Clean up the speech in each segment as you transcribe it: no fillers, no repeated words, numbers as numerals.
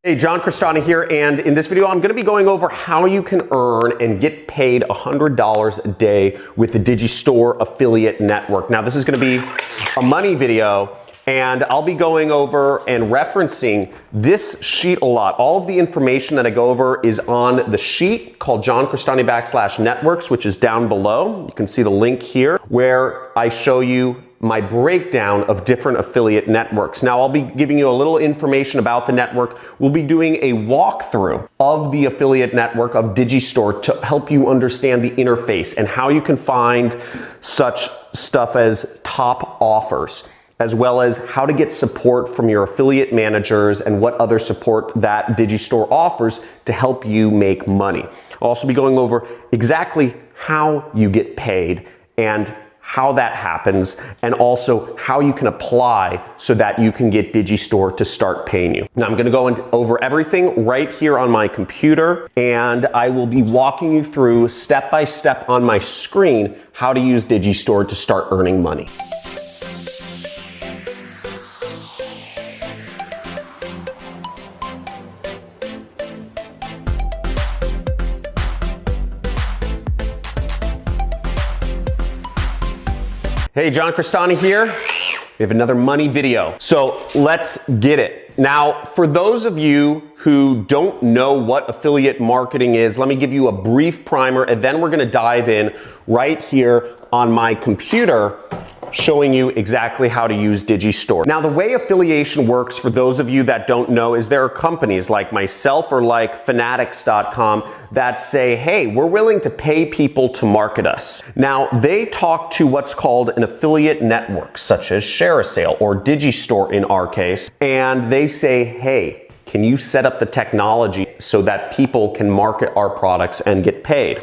Hey, John Crestani here, and in this video I'm going to be going over how you can earn and get paid $100 a day with the Digistore affiliate network. Now this is going to be a money video, and I'll be going over and referencing this sheet a lot. All of the information that I go over is on the sheet called John Crestani /networks, which is down below. You can see the link here where I show you my breakdown of different affiliate networks. Now I'll be giving you a little information about the network. We'll be doing a walkthrough of the affiliate network of Digistore to help you understand the interface and how you can find such stuff as top offers, as well as how to get support from your affiliate managers and what other support that Digistore offers to help you make money. I'll also be going over exactly how you get paid and how that happens, and also how you can apply so that you can get Digistore to start paying you. Now I'm going to go over everything right here on my computer, and I will be walking you through step by step on my screen how to use Digistore to start earning money. Hey, John Crestani here. We have another money video. So let's get it. Now, for those of you who don't know what affiliate marketing is, let me give you a brief primer, and then we're gonna dive in right here on my computer, showing you exactly how to use Digistore. Now, the way affiliation works, for those of you that don't know, is there are companies like myself or like Fanatics.com that say, hey, we're willing to pay people to market us. Now, they talk to what's called an affiliate network, such as ShareASale or Digistore in our case, and they say, hey, can you set up the technology so that people can market our products and get paid?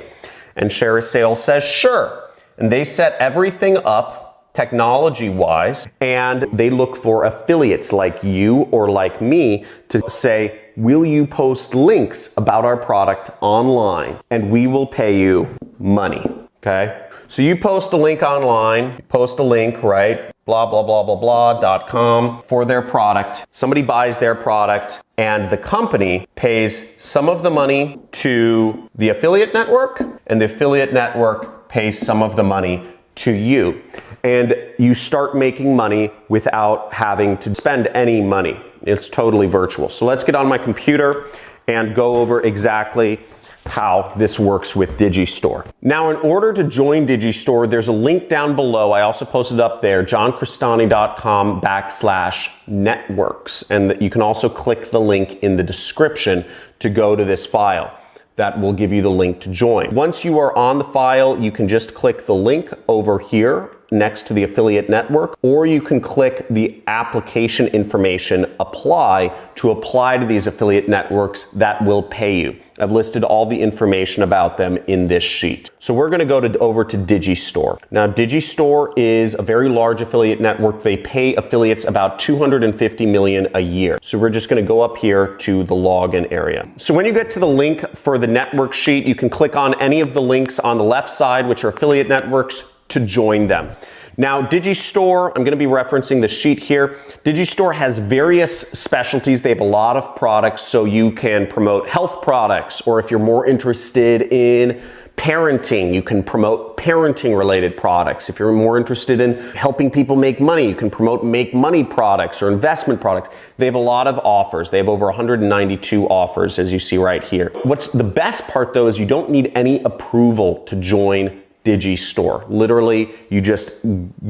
And ShareASale says, sure. And they set everything up technology-wise, and they look for affiliates like you or like me to say, will you post links about our product online, and we will pay you money, okay? So you post a link online, you post a link, right? Blah, blah, blah, blah, blah.com for their product. Somebody buys their product, and the company pays some of the money to the affiliate network, and the affiliate network pays some of the money to you. And you start making money without having to spend any money. It's totally virtual. So let's get on my computer and go over exactly how this works with Digistore. Now, in order to join Digistore, there's a link down below. I also posted up there, johncrestani.com /networks. And you can also click the link in the description to go to this file. That will give you the link to join. Once you are on the file, you can just click the link over here next to the affiliate network, or you can click the application information apply to apply to these affiliate networks that will pay you. I've listed all the information about them in this sheet. So we're going to go over to Digistore. Now, Digistore is a very large affiliate network. They pay affiliates about $250 million a year. So we're just going to go up here to the login area. So when you get to the link for the network sheet, you can click on any of the links on the left side, which are affiliate networks, to join them. Now, Digistore, I'm going to be referencing the sheet here. Digistore has various specialties. They have a lot of products, so you can promote health products, or if you're more interested in parenting, you can promote parenting related products. If you're more interested in helping people make money, you can promote make money products or investment products. They have a lot of offers. They have over 192 offers, as you see right here. What's the best part though is you don't need any approval to join Digistore. Literally, you just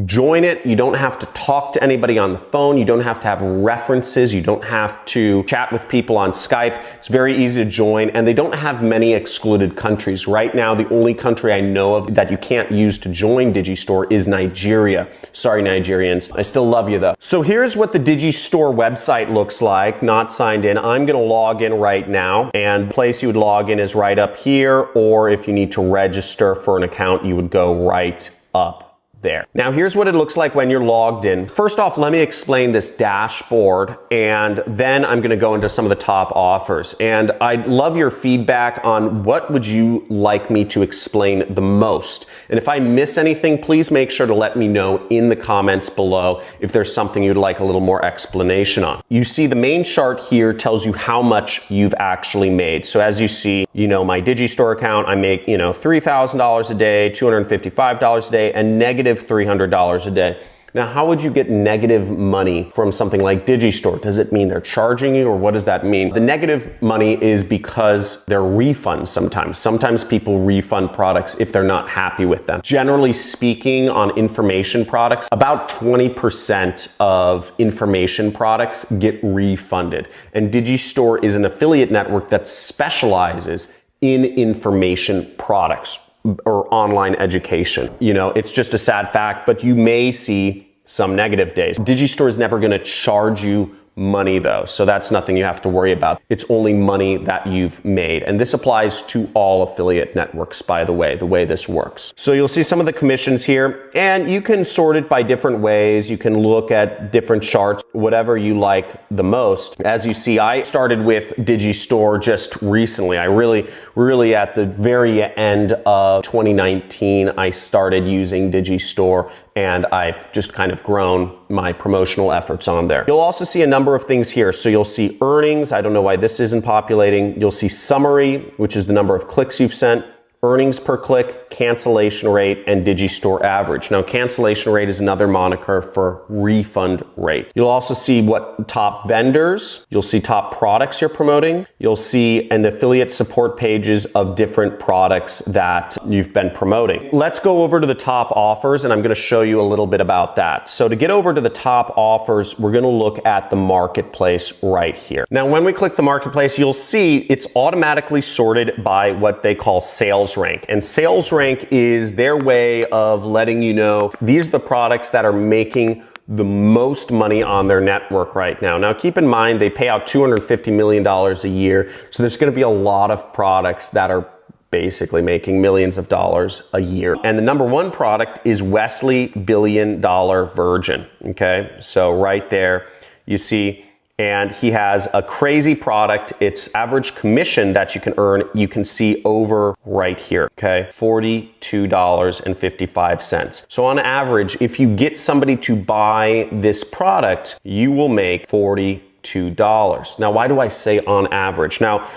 join it. You don't have to talk to anybody on the phone. You don't have to have references. You don't have to chat with people on Skype. It's very easy to join, and they don't have many excluded countries. Right now, the only country I know of that you can't use to join Digistore is Nigeria. Sorry, Nigerians. I still love you though. So here's what the Digistore website looks like, not signed in. I'm gonna log in right now, and the place you would log in is right up here, or if you need to register for an account, you would go right up there. Now here's what it looks like when you're logged in. First off, let me explain this dashboard, and then I'm going to go into some of the top offers. And I'd love your feedback on what would you like me to explain the most. And if I miss anything, please make sure to let me know in the comments below if there's something you'd like a little more explanation on. You see the main chart here tells you how much you've actually made. So as you see, my Digistore account, I make, $3,000 a day, $255 a day, and negative $300 a day. Now, how would you get negative money from something like Digistore? Does it mean they're charging you, or what does that mean? The negative money is because they're refunds sometimes. Sometimes people refund products if they're not happy with them. Generally speaking, on information products, about 20% of information products get refunded. And Digistore is an affiliate network that specializes in information products or online education. It's just a sad fact, but you may see some negative days. Digistore is never going to charge you money though, so that's nothing you have to worry about. It's only money that you've made, and this applies to all affiliate networks, by the way this works. So you'll see some of the commissions here, and you can sort it by different ways. You can look at different charts, whatever you like the most. As you see, I started with Digistore just recently. I really at the very end of 2019, I started using Digistore, and I've just kind of grown my promotional efforts on there. You'll also see a number of things here. So you'll see earnings. I don't know why this isn't populating. You'll see summary, which is the number of clicks you've sent, earnings per click, cancellation rate, and Digistore average. Now, cancellation rate is another moniker for refund rate. You'll also see what top vendors, you'll see top products you're promoting, you'll see and the affiliate support pages of different products that you've been promoting. Let's go over to the top offers, and I'm going to show you a little bit about that. So to get over to the top offers, we're going to look at the marketplace right here. Now, when we click the marketplace, you'll see it's automatically sorted by what they call sales rank. And sales rank is their way of letting you know these are the products that are making the most money on their network right now. Now, keep in mind, they pay out $250 million a year. So there's going to be a lot of products that are basically making millions of dollars a year. And the number one product is Wesley $1 billion Virgin. Okay. So right there you see, and he has a crazy product. Its average commission that you can earn, you can see over right here, okay? $42.55. So on average, if you get somebody to buy this product, you will make $42. Now, why do I say on average? Now,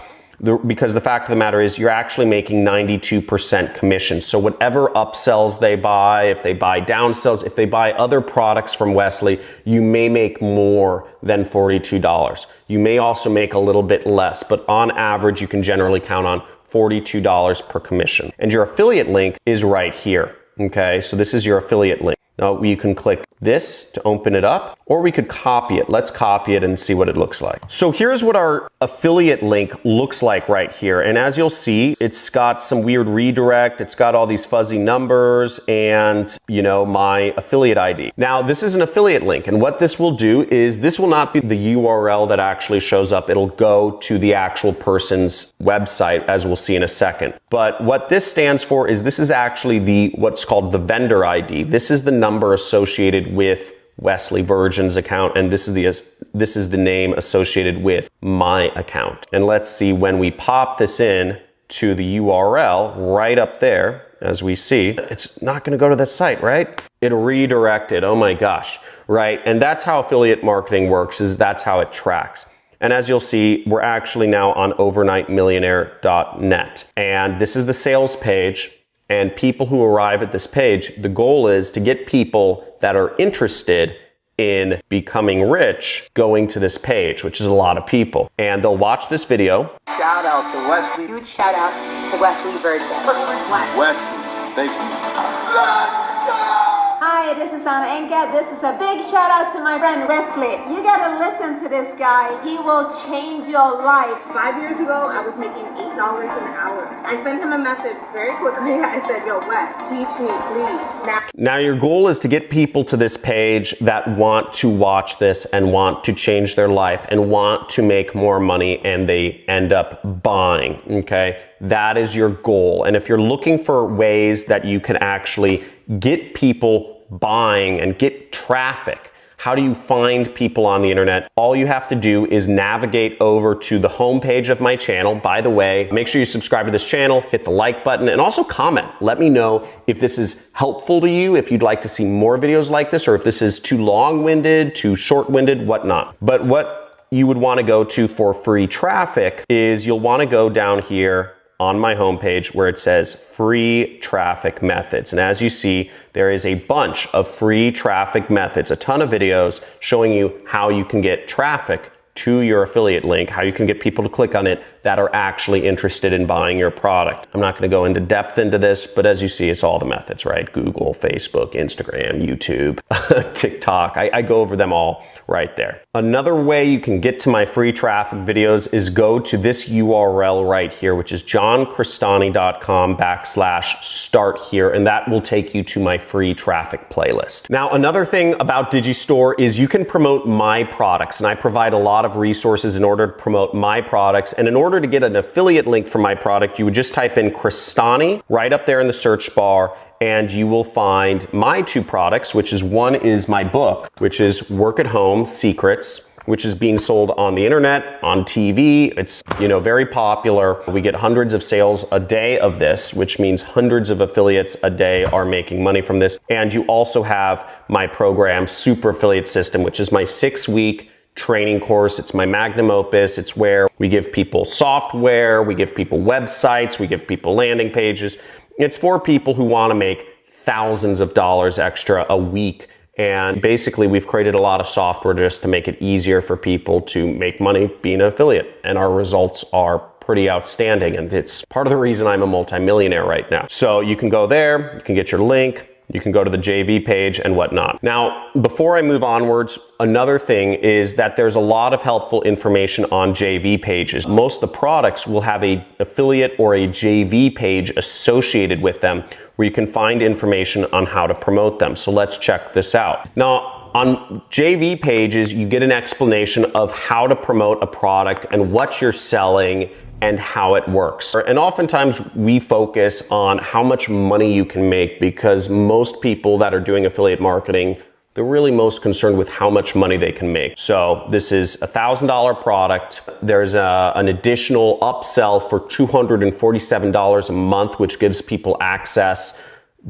because the fact of the matter is you're actually making 92% commission. So whatever upsells they buy, if they buy downsells, if they buy other products from Wesley, you may make more than $42. You may also make a little bit less, but on average, you can generally count on $42 per commission. And your affiliate link is right here. Okay, so this is your affiliate link. Now you can click this to open it up, or we could copy it. Let's copy it and see what it looks like. So here's what our affiliate link looks like right here. And as you'll see, it's got some weird redirect. It's got all these fuzzy numbers and, my affiliate ID. Now, this is an affiliate link. And what this will do is this will not be the URL that actually shows up. It'll go to the actual person's website, as we'll see in a second. But what this stands for is this is actually what's called the vendor ID. This is the number associated with Wesley Virgin's account, and this is the name associated with my account. And let's see, when we pop this in to the URL right up there, as we see, it's not going to go to that site, right? It'll redirect it. Oh my gosh, right? And that's how affiliate marketing works, is that's how it tracks. And as you'll see, we're actually now on overnightmillionaire.net. And this is the sales page. And people who arrive at this page, the goal is to get people that are interested in becoming rich going to this page, which is a lot of people. And they'll watch this video. Shout out to Wesley. Huge shout out to Wesley Virgin. Wesley, thank you. Hi, this is Anna Enka. This is a big shout out to my friend Wesley. You gotta listen to this guy. He will change your life. 5 years ago, I was making $8 an hour. I sent him a message very quickly. I said, yo, Wes, teach me, please. Now your goal is to get people to this page that want to watch this and want to change their life and want to make more money, and they end up buying, okay? That is your goal. And if you're looking for ways that you can actually get people buying and get traffic? How do you find people on the internet? All you have to do is navigate over to the homepage of my channel. By the way, make sure you subscribe to this channel, hit the like button, and also comment. Let me know if this is helpful to you, if you'd like to see more videos like this, or if this is too long-winded, too short-winded, whatnot. But what you would want to go to for free traffic is you'll want to go down here on my homepage where it says free traffic methods. And as you see, there is a bunch of free traffic methods, a ton of videos showing you how you can get traffic to your affiliate link, how you can get people to click on it that are actually interested in buying your product. I'm not going to go into depth into this, but as you see, it's all the methods, right? Google, Facebook, Instagram, YouTube, TikTok. I go over them all right there. Another way you can get to my free traffic videos is go to this URL right here, which is johncristani.com/start here, and that will take you to my free traffic playlist. Now, another thing about Digistore is you can promote my products, and I provide a lot of resources in order to promote my products. And in order to get an affiliate link for my product, you would just type in Cristani right up there in the search bar, and you will find my two products, which is one is my book, which is Work at Home Secrets, which is being sold on the internet, on TV. It's, very popular. We get hundreds of sales a day of this, which means hundreds of affiliates a day are making money from this. And you also have my program, Super Affiliate System, which is my 6-week training course. It's my magnum opus. It's where we give people software, we give people websites, we give people landing pages. It's for people who want to make thousands of dollars extra a week. And basically, we've created a lot of software just to make it easier for people to make money being an affiliate. And our results are pretty outstanding. And it's part of the reason I'm a multimillionaire right now. So you can go there, you can get your link, you can go to the JV page and whatnot. Now, before I move onwards, another thing is that there's a lot of helpful information on JV pages. Most of the products will have an affiliate or a JV page associated with them where you can find information on how to promote them. So let's check this out. Now, on JV pages, you get an explanation of how to promote a product and what you're selling and how it works. And oftentimes we focus on how much money you can make because most people that are doing affiliate marketing, they're really most concerned with how much money they can make. So this is a $1,000 product. There's an additional upsell for $247 a month, which gives people access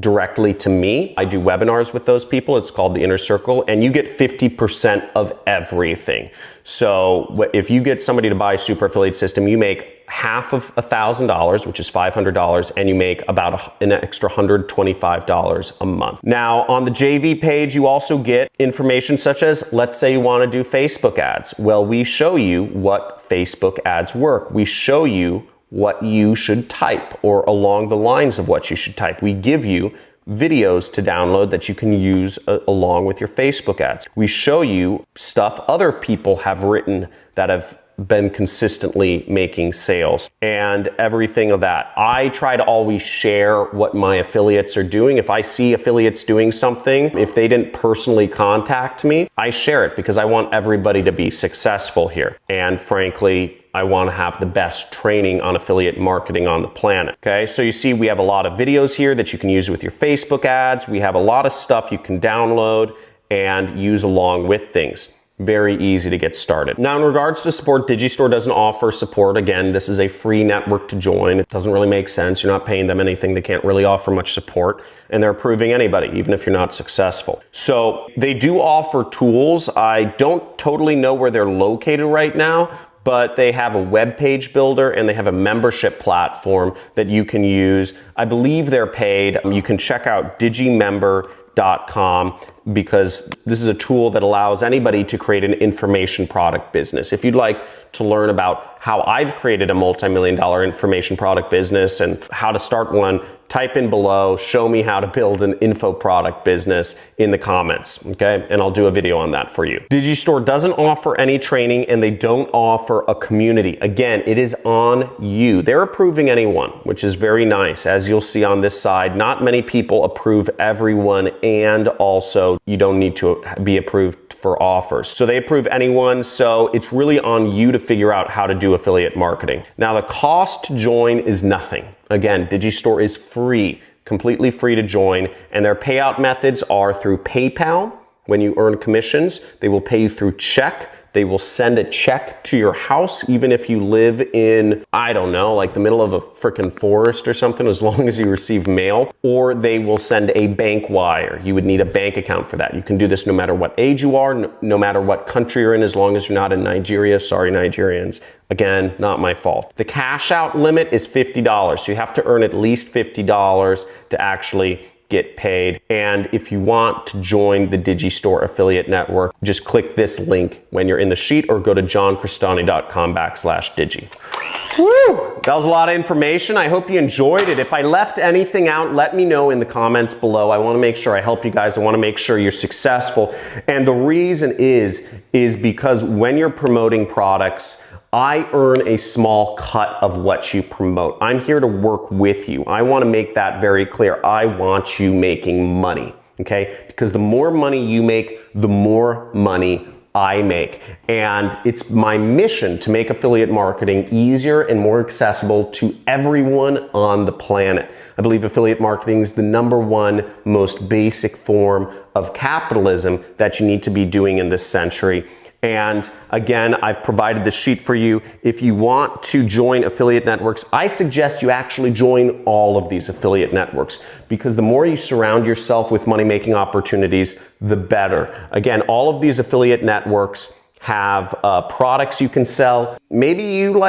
directly to me. I do webinars with those people. It's called the Inner Circle, and you get 50% of everything. So if you get somebody to buy a Super Affiliate System, you make half of $1,000, which is $500, and you make about an extra $125 a month. Now, on the JV page, you also get information such as, let's say you want to do Facebook ads. Well, we show you what Facebook ads work. We show you what you should type, or along the lines of what you should type. We give you videos to download that you can use along with your Facebook ads. We show you stuff other people have written that have been consistently making sales and everything of that. I try to always share what my affiliates are doing. If I see affiliates doing something, if they didn't personally contact me, I share it because I want everybody to be successful here. And frankly, I want to have the best training on affiliate marketing on the planet. Okay, so you see we have a lot of videos here that you can use with your Facebook ads. We have a lot of stuff you can download and use along with things. Very easy to get started. Now, in regards to support, Digistore doesn't offer support. Again, this is a free network to join. It doesn't really make sense. You're not paying them anything. They can't really offer much support, and they're approving anybody, even if you're not successful. So they do offer tools. I don't totally know where they're located right now, but they have a web page builder and they have a membership platform that you can use. I believe they're paid. You can check out digimember.com because this is a tool that allows anybody to create an information product business. If you'd like to learn about how I've created a multi-million-dollar information product business and how to start one, type in below, show me how to build an info product business in the comments, okay? And I'll do a video on that for you. Digistore doesn't offer any training and they don't offer a community. Again, it is on you. They're approving anyone, which is very nice. As you'll see on this side, not many people approve everyone, and also you don't need to be approved for offers. So they approve anyone, so it's really on you to figure out how to do affiliate marketing. Now, the cost to join is nothing. Again, Digistore is free. completely free to join. And their payout methods are through PayPal. When you earn commissions, they will pay you through check. They will send a check to your house, even if you live in, I don't know, like the middle of a freaking forest or something, as long as you receive mail. Or they will send a bank wire. You would need a bank account for that. You can do this no matter what age you are, no matter what country you're in, as long as you're not in Nigeria. Sorry, Nigerians. Again, not my fault. The cash out limit is $50. So you have to earn at least $50 to actually get paid. And if you want to join the Digistore affiliate network, just click this link when you're in the sheet or go to johncristani.com/digi. Woo! That was a lot of information. I hope you enjoyed it. If I left anything out, let me know in the comments below. I want to make sure I help you guys. I want to make sure you're successful. And the reason is because when you're promoting products, I earn a small cut of what you promote. I'm here to work with you. I want to make that very clear. I want you making money, okay? Because the more money you make, the more money I make. And it's my mission to make affiliate marketing easier and more accessible to everyone on the planet. I believe affiliate marketing is the #1 most basic form of capitalism that you need to be doing in this century. And again, I've provided this sheet for you. If you want to join affiliate networks, I suggest you actually join all of these affiliate networks, because the more you surround yourself with money-making opportunities, the better. Again, all of these affiliate networks have products you can sell. Maybe you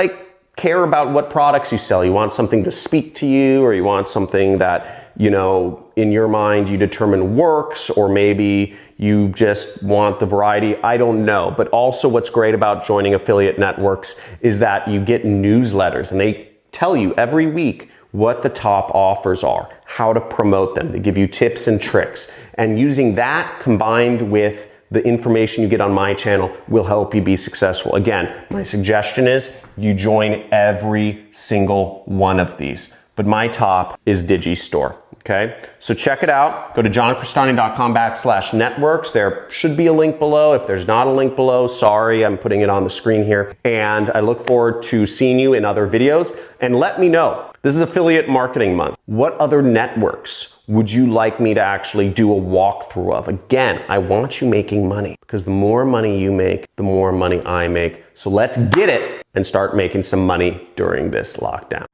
care about what products you sell. You want something to speak to you, or you want something that, you know, in your mind you determine works, or maybe you just want the variety. I don't know. But also what's great about joining affiliate networks is that you get newsletters, and they tell you every week what the top offers are, how to promote them. They give you tips and tricks. And using that combined with the information you get on my channel will help you be successful. Again, my suggestion is you join every single one of these. But my top is Digistore, okay? So check it out. Go to johncristani.com/networks. There should be a link below. If there's not a link below, sorry, I'm putting it on the screen here. And I look forward to seeing you in other videos. And let me know, this is Affiliate Marketing Month. What other networks would you like me to actually do a walkthrough of? Again, I want you making money, because the more money you make, the more money I make. So let's get it and start making some money during this lockdown.